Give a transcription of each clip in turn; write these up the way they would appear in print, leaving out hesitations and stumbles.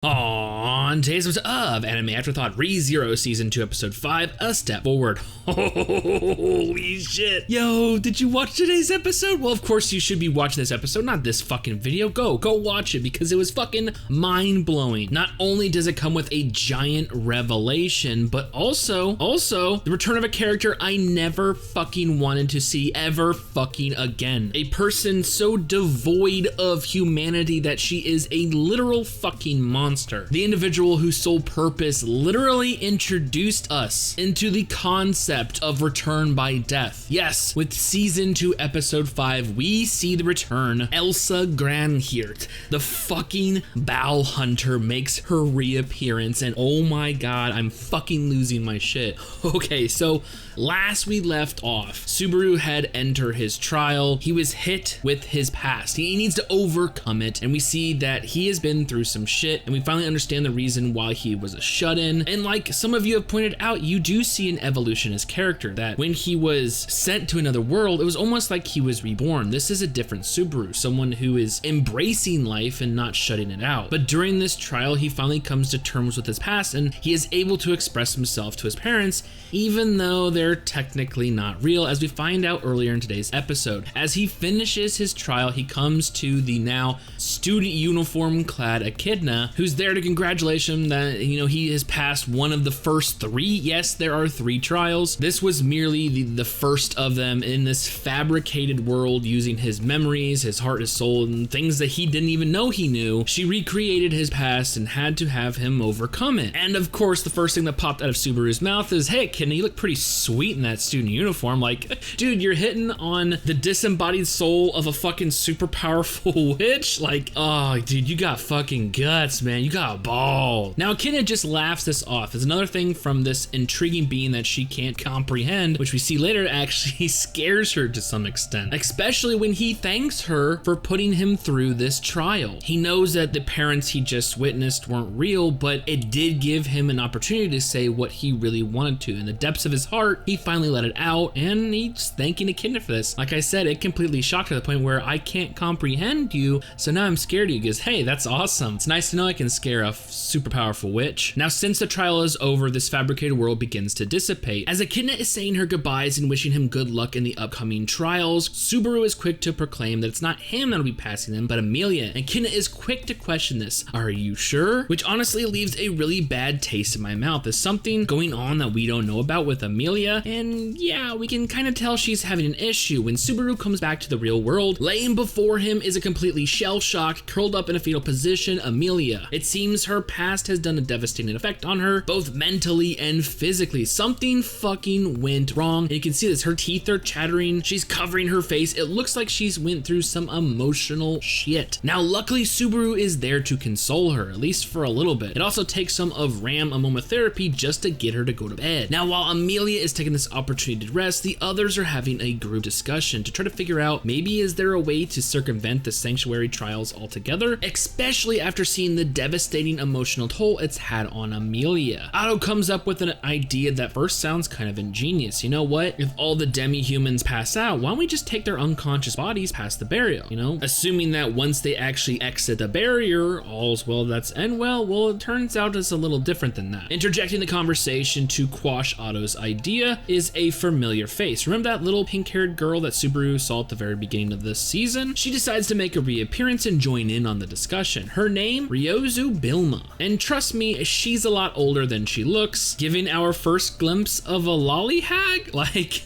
On today's episode of Anime Afterthought ReZero Season 2 Episode 5, A Step Forward. Holy shit. Yo, did you watch today's episode? Well, of course you should be watching this episode, not this fucking video. Go watch it because it was fucking mind-blowing. Not only does it come with a giant revelation, but also the return of a character I never fucking wanted to see ever fucking again. A person so devoid of humanity that she is a literal fucking monster. The individual whose sole purpose literally introduced us into the concept of return by death. Yes, with season 2 episode 5, we see the return. Elsa Granhiert, the fucking Bowel hunter, makes her reappearance, and oh my god, I'm fucking losing my shit. Okay, so last we left off, Subaru had entered his trial. He was hit with his past. He needs to overcome it, and we see that he has been through some shit, and we finally understand the reason why he was a shut-in. And like some of you have pointed out, you do see an evolution in his character, that when he was sent to another world, it was almost like he was reborn. This is a different Subaru, someone who is embracing life and not shutting it out. But during this trial, he finally comes to terms with his past, and he is able to express himself to his parents, even though they're technically not real, as we find out earlier in today's episode. As he finishes his trial, he comes to the now student uniform clad Echidna, who's there to congratulate him that, you know, he has passed one of the first 3. Yes, there are 3 trials. This was merely the first of them in this fabricated world, using his memories, his heart, his soul, and things that he didn't even know he knew. She recreated his past and had to have him overcome it. And of course, the first thing that popped out of Subaru's mouth is, "Hey, Echidna, you look pretty sweet in that student uniform." Like, dude, you're hitting on the disembodied soul of a fucking super powerful witch? Like, oh, dude, you got fucking guts, man. You got a ball. Now, Echidna just laughs this off. There's another thing from this intriguing being that she can't comprehend, which we see later actually scares her to some extent, especially when he thanks her for putting him through this trial. He knows that the parents he just witnessed weren't real, but it did give him an opportunity to say what he really wanted to. In the depths of his heart, he finally let it out, and he's thanking Echidna for this. Like I said, it completely shocked her to the point where I can't comprehend you, so now I'm scared of you. He goes, "Hey, that's awesome. It's nice to know I can scare a super powerful witch." Now, since the trial is over, this fabricated world begins to dissipate. As Echidna is saying her goodbyes and wishing him good luck in the upcoming trials, Subaru is quick to proclaim that it's not him that'll be passing them, but Amelia. And Echidna is quick to question this. "Are you sure?" Which honestly leaves a really bad taste in my mouth. There's something going on that we don't know about with Amelia, and yeah, we can kind of tell she's having an issue. When Subaru comes back to the real world, laying before him is a completely shell-shocked, curled up in a fetal position Amelia. It seems her past has done a devastating effect on her, both mentally and physically. Something fucking went wrong, and you can see this. Her teeth are chattering, she's covering her face. It looks like she's went through some emotional shit. Now, luckily, Subaru is there to console her, at least for a little bit. It also takes some of Ram aromatherapy just to get her to go to bed. Now, while Amelia is taking this opportunity to rest, the others are having a group discussion to try to figure out, maybe is there a way to circumvent the sanctuary trials altogether, especially after seeing the devastating emotional toll it's had on Amelia. Otto comes up with an idea that first sounds kind of ingenious. You know what? If all the demi-humans pass out, why don't we just take their unconscious bodies past the barrier? You know, assuming that once they actually exit the barrier, all's well that's end well. Well, it turns out it's a little different than that. Interjecting the conversation to quash Otto's idea is a familiar face. Remember that little pink-haired girl that Subaru saw at the very beginning of this season? She decides to make a reappearance and join in on the discussion. Her name, Ryozu Bilma. And trust me, she's a lot older than she looks, giving our first glimpse of a lolly hag. Like,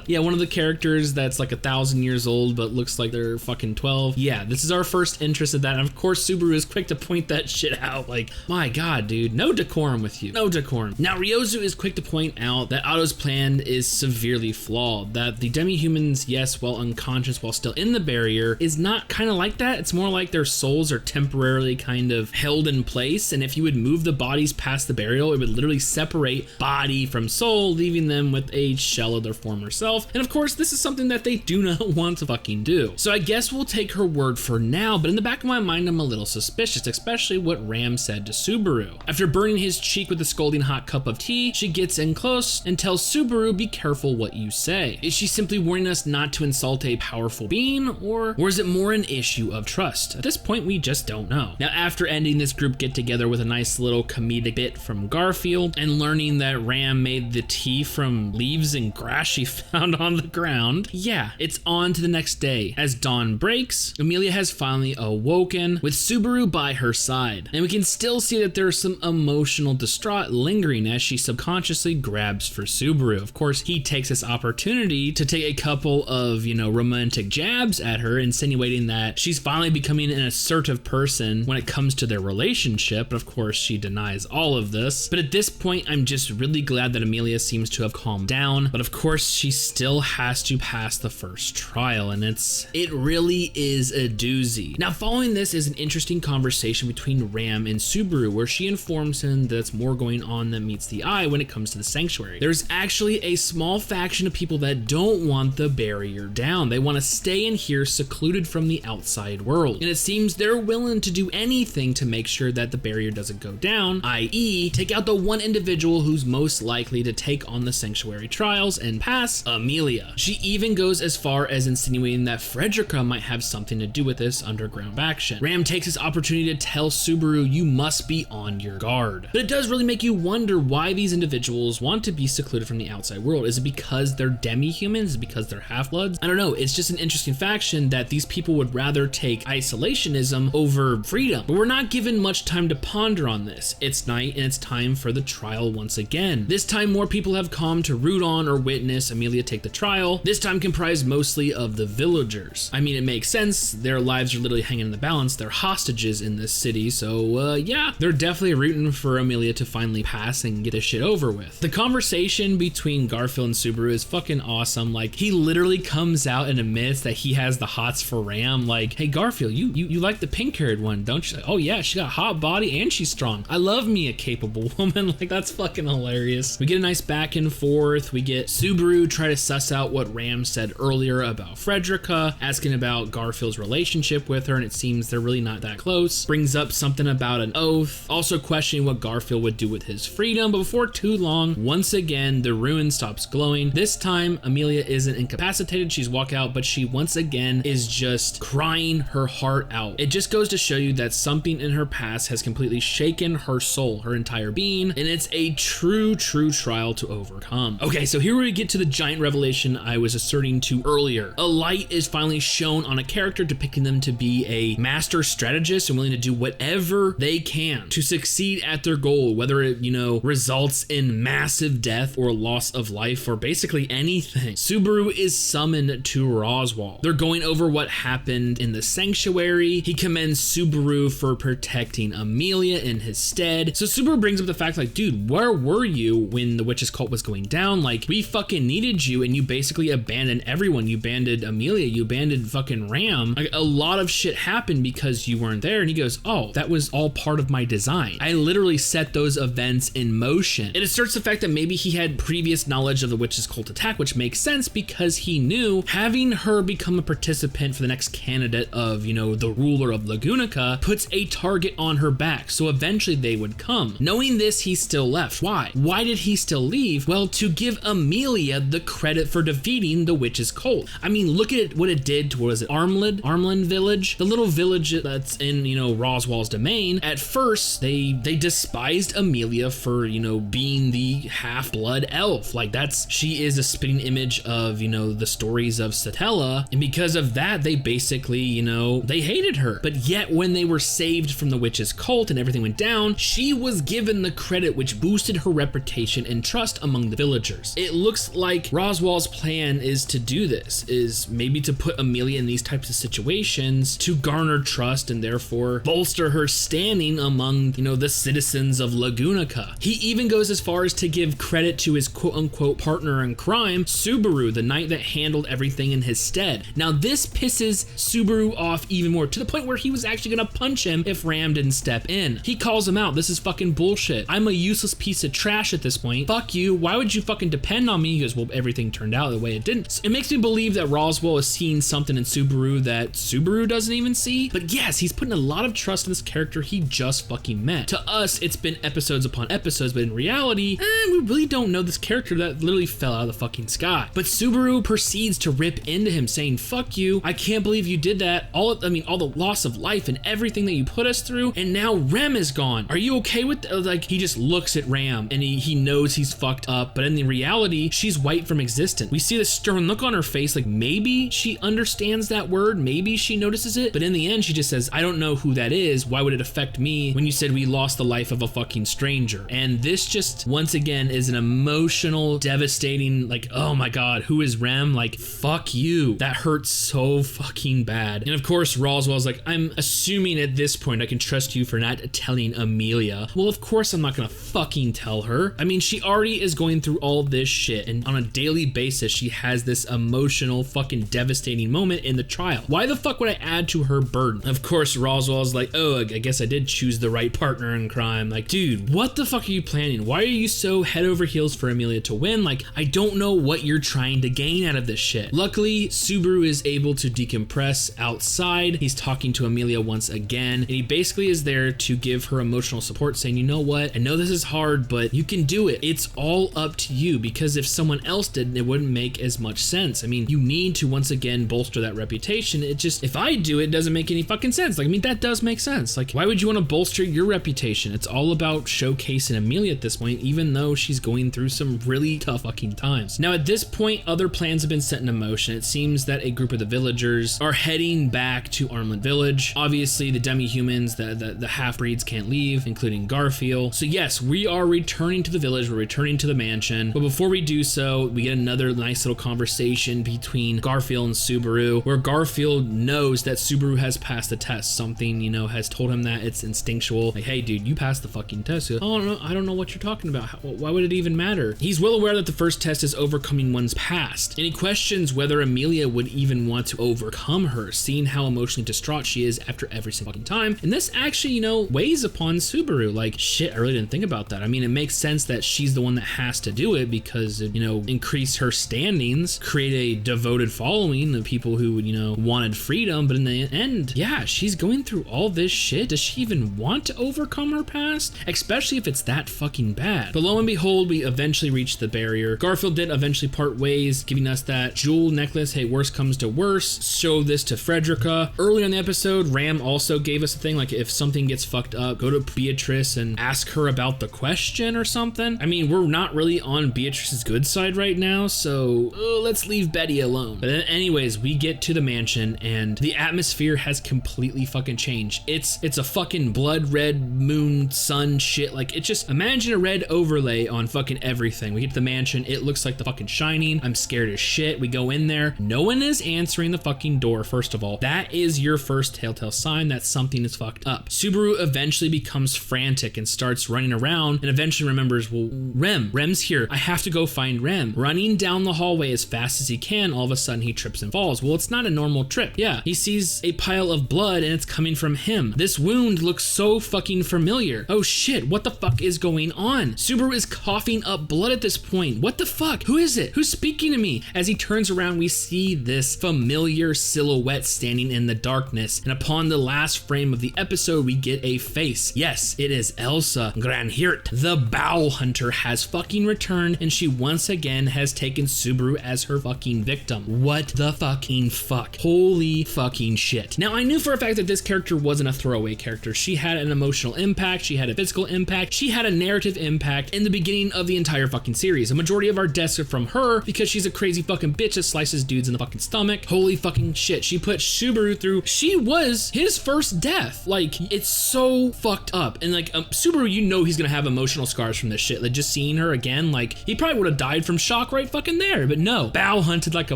yeah, one of the characters that's like 1,000 years old but looks like they're fucking 12. Yeah, this is our first interest in that, and of course Subaru is quick to point that shit out. Like, my god, dude, no decorum with you. No decorum. Now, Ryozu is quick to point out that Otto's plan is severely flawed, that the demi-humans, yes, while unconscious while still in the barrier, is not kind of like that. It's more like their souls are temporarily kind of held in place, and if you would move the bodies past the barrier, it would literally separate body from soul, leaving them with a shell of their former self. And of course, this is something that they do not want to fucking do. So I guess we'll take her word for now, but in the back of my mind, I'm a little suspicious, especially what Ram said to Subaru. After burning his cheek with a scalding hot cup of tea, she gets in close and tells Subaru, "Be careful what you say." Is she simply warning us not to insult a powerful being, or is it more an issue of trust? At this point, we just don't know. Now, after ending this group get together together with a nice little comedic bit from Garfield, and learning that Ram made the tea from leaves and grass she found on the ground. Yeah, it's on to the next day. As dawn breaks, Amelia has finally awoken with Subaru by her side, and we can still see that there's some emotional distraught lingering as she subconsciously grabs for Subaru. Of course, he takes this opportunity to take a couple of, romantic jabs at her, insinuating that she's finally becoming an assertive person when it comes to their relationship. But of course, she denies all of this. But at this point, I'm just really glad that Amelia seems to have calmed down. But of course, she still has to pass the first trial, and it really is a doozy. Now, following this is an interesting conversation between Ram and Subaru, where she informs him that there's more going on than meets the eye when it comes to the sanctuary. There's actually a small faction of people that don't want the barrier down. They want to stay in here secluded from the outside world. And it seems they're willing to do anything to make sure that the barrier doesn't go down, i.e. take out the one individual who's most likely to take on the sanctuary trials and pass, Amelia. She even goes as far as insinuating that Frederica might have something to do with this underground action. Ram takes this opportunity to tell Subaru, you must be on your guard. But it does really make you wonder why these individuals want to be secluded from the outside world. Is it because they're demi-humans? Is it because they're half-bloods? I don't know. It's just an interesting faction that these people would rather take isolationism over freedom. But we're not given much time to ponder on this. It's night and it's time for the trial once again. This time more people have come to root on or witness Amelia take the trial, this time comprised mostly of the villagers. I mean, it makes sense. Their lives are literally hanging in the balance. They're hostages in this city, so yeah, they're definitely rooting for Amelia to finally pass and get this shit over with. The conversation between Garfield and Subaru is fucking awesome. Like, he literally comes out and admits that he has the hots for Ram. Like, hey Garfield, you like the pink-haired one, don't you? Like, oh yeah, she got a hot body and she's strong. I love me a capable woman. Like, that's fucking hilarious. We get a nice back and forth. We get Subaru try to suss out what Ram said earlier about Frederica, asking about Garfield's relationship with her, and it seems they're really not that close. Brings up something about an oath, also questioning what Garfield would do with his freedom. But before too long, once again, the ruin stops glowing. This time, Amelia isn't incapacitated. She's walked out, but she once again is just crying her heart out. It just goes to show you that something in her past has completely shaken her soul, her entire being, and it's a true trial to overcome. Okay, so here we get to the giant revelation I was asserting to earlier. A light is finally shown on a character, depicting them to be a master strategist and willing to do whatever they can to succeed at their goal, whether it, results in massive death or loss of life or basically anything. Subaru is summoned to Roswell. They're going over what happened in the sanctuary. He commends Subaru for protecting Amelia in his stead. So Subaru brings up the fact, like, dude, where were you when the witch's cult was going down? Like, we fucking needed you and you basically abandoned everyone. You abandoned Amelia, you abandoned fucking Ram. Like, a lot of shit happened because you weren't there. And he goes, oh, that was all part of my design. I literally set those events in motion. It asserts the fact that maybe he had previous knowledge of the witch's cult attack, which makes sense because he knew having her become a participant for the next candidate of, the ruler of Lagunica puts a target on her back. So eventually they would come. Knowing this, he still left. Why? Why did he still leave? Well, to give Amelia the credit for defeating the witch's cult. I mean, look at what it did to, what is it, Armland Village? The little village that's in, Roswell's domain. At first, they despised Amelia for, being the half-blood elf. Like, she is a spitting image of, the stories of Satella. And because of that, they basically, they hated her. But yet, when they were saved from the witch's cult and everything went down, she was given the credit, which boosted her reputation and trust among the villagers. It looks like Roswell's plan is to do this, is maybe to put Amelia in these types of situations to garner trust and therefore bolster her standing among, the citizens of Lagunica. He even goes as far as to give credit to his quote-unquote partner in crime, Subaru, the knight that handled everything in his stead. Now, this pisses Subaru off even more, to the point where he was actually gonna punch him if Ram didn't step in. He calls him out. This is fucking bullshit. I'm a useless piece of trash at this point. Fuck you. Why would you fucking depend on me? He goes, well, everything turned out the way it didn't. It makes me believe that Roswell is seeing something in Subaru that Subaru doesn't even see. But yes, he's putting a lot of trust in this character he just fucking met. To us, it's been episodes upon episodes, but in reality, we really don't know this character that literally fell out of the fucking sky. But Subaru proceeds to rip into him, saying, fuck you, I can't believe you did that. All the loss of life and everything that you put us through, and now Rem is gone. Are you okay with like, he just looks at Ram and he knows he's fucked up, but in the reality, she's wiped from existence. We see this stern look on her face, like maybe she understands that word, maybe she notices it, but in the end, she just says, I don't know who that is. Why would it affect me when you said we lost the life of a fucking stranger? And this just, once again, is an emotional, devastating, like, oh my God, who is Rem? Like, fuck you. That hurts so fucking bad. And of course, Roswell's like, I'm assuming at this point I can trust you for not telling Amelia. Well, of course I'm not gonna fucking tell her. I mean, she already is going through all this shit, and on a daily basis, she has this emotional, fucking devastating moment in the trial. Why the fuck would I add to her burden? Of course, Roswell's like, oh, I guess I did choose the right partner in crime. Like, dude, what the fuck are you planning? Why are you so head over heels for Amelia to win? Like, I don't know what you're trying to gain out of this shit. Luckily, Subaru is able to decompress outside. He's talking to Amelia once again, and he basically is there to give her emotional support, saying, you know what? I know this is hard, but you can do it. It's all up to you, because if someone else did, it wouldn't make as much sense. I mean, you need to once again bolster that reputation. It just, if I do it, it doesn't make any fucking sense. Like, I mean, that does make sense. Like, why would you want to bolster your reputation? It's all about showcasing Amelia at this point, even though she's going through some really tough fucking times. Now, at this point, other plans have been set into motion. It seems that a group of the villagers are heading back to Armland Village. Obviously, the demi-humans, the half-breeds can't leave, including Garfield. So yes, we are returning to the village. We're returning to the mansion. But before we do so, we get another nice little conversation between Garfield and Subaru, where Garfield knows that Subaru has passed the test. Something, you know, has told him that it's instinctual. Like, hey, dude, you passed the fucking test. Oh, I don't know what you're talking about. Why would it even matter? He's well aware that the first test is overcoming one's past, and he questions whether Amelia would even want to overcome her, seeing how emotionally distraught she is after every single fucking time. And this actually, you know, weighs upon Subaru. Like, shit, I really didn't think about that. I mean, it makes sense that she's the one that has to do it because, you know, increase her standings, create a devoted following of people who, you know, wanted freedom. But in the end, yeah, she's going through all this shit. Does she even want to overcome her past? Especially if it's that fucking bad. But lo and behold, we eventually reach the barrier. Garfield did eventually part ways, giving us that jewel necklace. Hey, worst comes to worst, show this to Frederica. Early on the episode, Ram also gave us a thing, like if something gets fucked up, go to Beatrice and ask her about the question or something. I mean, we're not really on Beatrice's good side right now, so let's leave Betty alone. But then anyways, we get to the mansion and the atmosphere has completely fucking changed. It's a fucking blood red moon sun shit. Like, it's just, imagine a red overlay on fucking everything. We get to the mansion, it looks like The fucking Shining. I'm scared as shit. We go in there, no one is answering the fucking door. First of all, that is your first telltale sign that something is fucked up. Subaru eventually becomes frantic and starts running around and eventually remembers, well, Rem's here. I have to go find Rem. Running down the hallway as fast as he can, all of a sudden he trips and falls. Well, it's not a normal trip. Yeah, he sees a pile of blood and it's coming from him. This wound looks so fucking familiar. Oh shit, what the fuck is going on? Subaru is coughing up blood at this point. What the fuck? Who is it? Who's speaking to me? As he turns around, we see this familiar silhouette standing in the darkness. And upon the last frame of the episode, we get a face. Yes, it is Elsa Granhiert. The Bowel Hunter has fucking returned and she once again has taken Subaru as her fucking victim. What the fucking fuck? Holy fucking shit. Now, I knew for a fact that this character wasn't a throwaway character. She had an emotional impact. She had a physical impact. She had a narrative impact in the beginning of the entire fucking series. A majority of our deaths are from her because she's a crazy fucking bitch that slices dudes in the fucking stomach. Holy fucking shit. She put Subaru through, she was his first death. Like, it's so fucked up. And like, Subaru, you know he's gonna have emotional scars from this shit. Like, just seeing her again, like, he probably would have died from shock right fucking there. But no, Bow hunted like a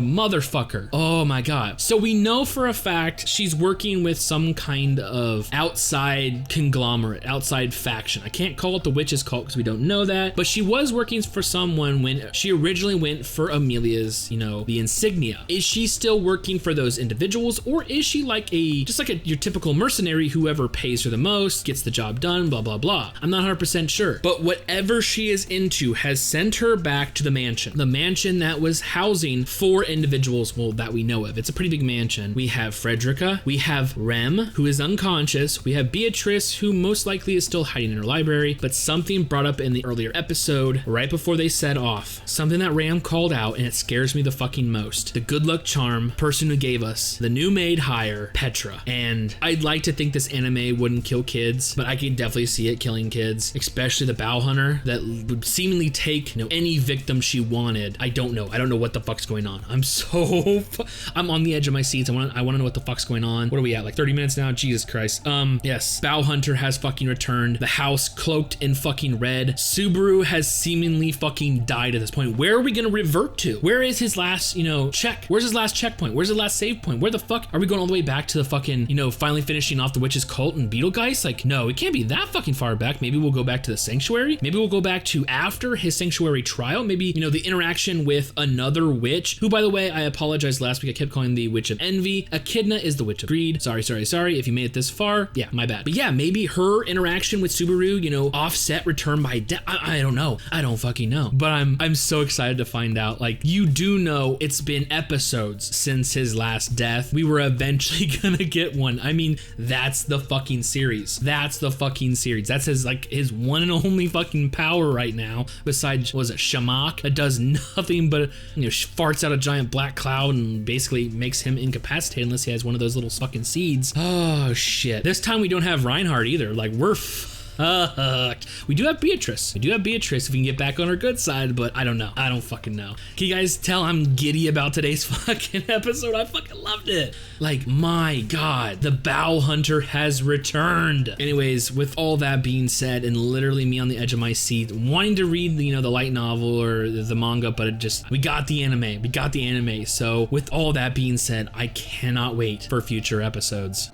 motherfucker. Oh my god. So we know for a fact she's working with some kind of outside conglomerate, outside faction. I can't call it the witch's cult because we don't know that, but she was working for someone when she originally went for Amelia's, you know, the insignia. Is she still working for those individuals, or is she like your typical mercenary, whoever pays her the most gets the job done, blah blah blah? I'm not 100% sure, but whatever she is into has sent her back to the mansion that was housing 4 individuals, well, that we know of. It's a pretty big mansion. We have Frederica, we have Rem, who is unconscious, we have Beatrice, who most likely is still hiding in her library, but something brought up in the earlier episode right before they set off, something that Ram called out, and it scares me the fucking most. The good luck charm person who gave us the new maid hire, Petra. And I'd like to think this anime wouldn't kill kids, but I can definitely see it killing kids, especially the Bowel Hunter that would seemingly take, any victim she wanted. I don't know what the fuck's going on. I'm on the edge of my seats. I want to know what the fuck's going on. What are we at, like 30 minutes now? Jesus Christ. Yes, Bowel Hunter has fucking returned. The house cloaked in fucking red. Subaru has seemingly fucking died at this point. Where are we gonna revert to? Where is his last, check? Where's his last checkpoint? Where's his last save point? Where the fuck are we going all the way back to the fucking, finally finishing off the witch's cult and Beetlegeist? Like, no, it can't be that fucking far back. Maybe we'll go back to the sanctuary. Maybe we'll go back to after his sanctuary trial. Maybe, the interaction with another witch, who, by the way, I apologize last week. I kept calling the Witch of Envy. Echidna is the Witch of Greed. Sorry. If you made it this far, yeah, my bad. But yeah, maybe her interaction with Subaru, offset return by death. I don't know. I don't fucking know. But I'm so excited to find out. Like, you do know it's been episodes since his last death. We were eventually gonna get one. I mean, that's the fucking series. That's his one and only fucking power right now. Besides, was it Shamak? That does nothing but, farts out a giant black cloud and basically makes him incapacitated unless he has one of those little fucking seeds. Oh shit. This time we don't have Reinhardt either. Like, we're we do have Beatrice. If we can get back on our good side, but I don't know. I don't fucking know. Can you guys tell I'm giddy about today's fucking episode? I fucking loved it. Like, my God, the Bowel Hunter has returned. Anyways, with all that being said, and literally me on the edge of my seat, wanting to read the light novel or the manga, but we got the anime. So with all that being said, I cannot wait for future episodes.